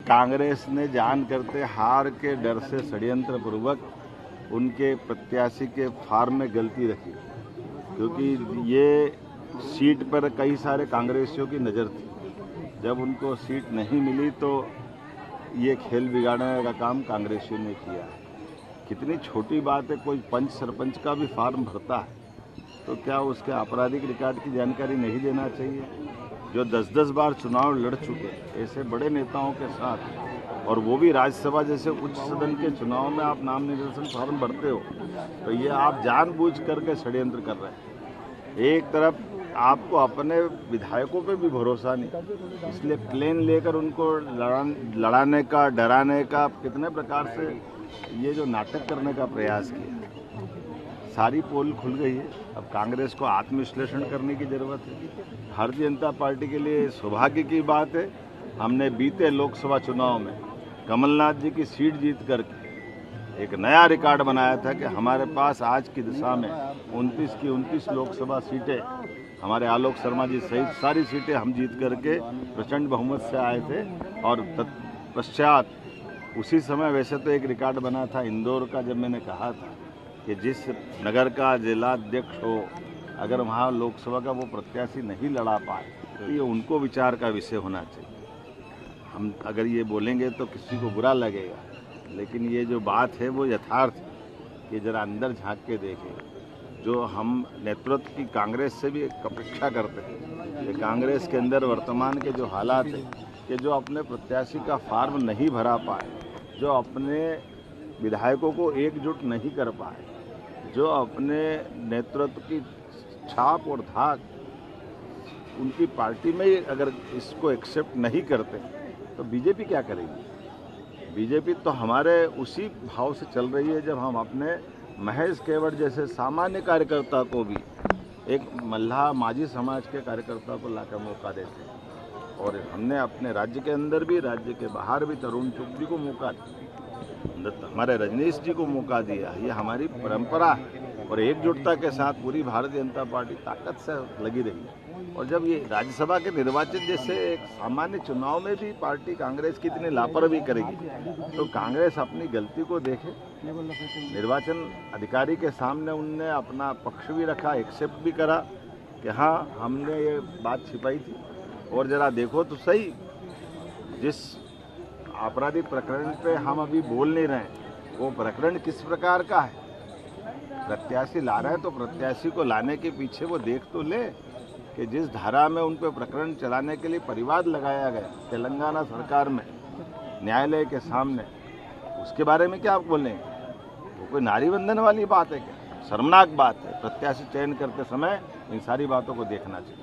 कांग्रेस ने जान करते हार के डर से षड्यंत्र पूर्वक उनके प्रत्याशी के फार्म में गलती रखी, क्योंकि ये सीट पर कई सारे कांग्रेसियों की नज़र थी। जब उनको सीट नहीं मिली तो ये खेल बिगाड़ने का काम कांग्रेसियों ने किया। कितनी छोटी बात है, कोई पंच सरपंच का भी फार्म भरता है तो क्या उसके आपराधिक रिकॉर्ड की जानकारी नहीं देना चाहिए? जो 10-10 बार चुनाव लड़ चुके ऐसे बड़े नेताओं के साथ, और वो भी राज्यसभा जैसे उच्च सदन के चुनाव में आप नाम निर्देशन फार्म भरते हो, तो ये आप जानबूझ करके षड्यंत्र कर रहे हैं। एक तरफ आपको अपने विधायकों पे भी भरोसा नहीं, इसलिए प्लेन लेकर उनको लड़ाने का, डराने का, कितने प्रकार से ये जो नाटक करने का प्रयास किया। सारी पोल खुल गई है। अब कांग्रेस को आत्मविश्लेषण करने की जरूरत है। भारतीय जनता पार्टी के लिए सौभाग्य की बात है, हमने बीते लोकसभा चुनाव में कमलनाथ जी की सीट जीत करके एक नया रिकॉर्ड बनाया था कि हमारे पास आज की दिशा में 29 की 29 लोकसभा सीटें, हमारे आलोक शर्मा जी सहित सारी सीटें हम जीत करके प्रचंड बहुमत से आए थे। और तत्पश्चात उसी समय वैसे तो एक रिकॉर्ड बना था इंदौर का, जब मैंने कहा था कि जिस नगर का जिलाध्यक्ष हो, अगर वहाँ लोकसभा का वो प्रत्याशी नहीं लड़ा पाए तो ये उनको विचार का विषय होना चाहिए। हम अगर ये बोलेंगे तो किसी को बुरा लगेगा, लेकिन ये जो बात है वो यथार्थ है। ये जरा अंदर झांक के देखें। जो हम नेतृत्व की कांग्रेस से भी एक अपेक्षा करते हैं कि कांग्रेस के अंदर वर्तमान के जो हालात हैं कि जो अपने प्रत्याशी का फार्म नहीं भरा पाए, जो अपने विधायकों को एकजुट नहीं कर पाए, जो अपने नेतृत्व की छाप और धाक उनकी पार्टी में अगर इसको एक्सेप्ट नहीं करते तो बीजेपी क्या करेगी? बीजेपी तो हमारे उसी भाव से चल रही है जब हम अपने महेश केवट जैसे सामान्य कार्यकर्ता को भी, एक मल्लाह माझी समाज के कार्यकर्ता को लाकर मौका देते हैं। और हमने अपने राज्य के अंदर भी, राज्य के बाहर भी तरुण चुग जी को मौका दिया, हमारे रजनीश जी को मौका दिया। ये हमारी परंपरा है और एकजुटता के साथ पूरी भारतीय जनता पार्टी ताकत से लगी रही। और जब ये राज्यसभा के निर्वाचन जैसे एक सामान्य चुनाव में भी पार्टी कांग्रेस की इतनी लापरवाही करेगी तो कांग्रेस अपनी गलती को देखे। निर्वाचन अधिकारी के सामने उनने अपना पक्ष भी रखा, एक्सेप्ट भी करा कि हाँ हमने ये बात छिपाई थी। और जरा देखो तो सही, जिस आपराधिक प्रकरण पे हम अभी बोल नहीं रहे वो प्रकरण किस प्रकार का है। प्रत्याशी ला रहे हैं तो प्रत्याशी को लाने के पीछे वो देख तो ले कि जिस धारा में उन पर प्रकरण चलाने के लिए परिवाद लगाया गया तेलंगाना सरकार में न्यायालय के सामने, उसके बारे में क्या आप बोलेंगे? वो कोई नारी बंधन वाली बात है क्या? शर्मनाक बात है। प्रत्याशी चयन करते समय इन सारी बातों को देखना चाहिए।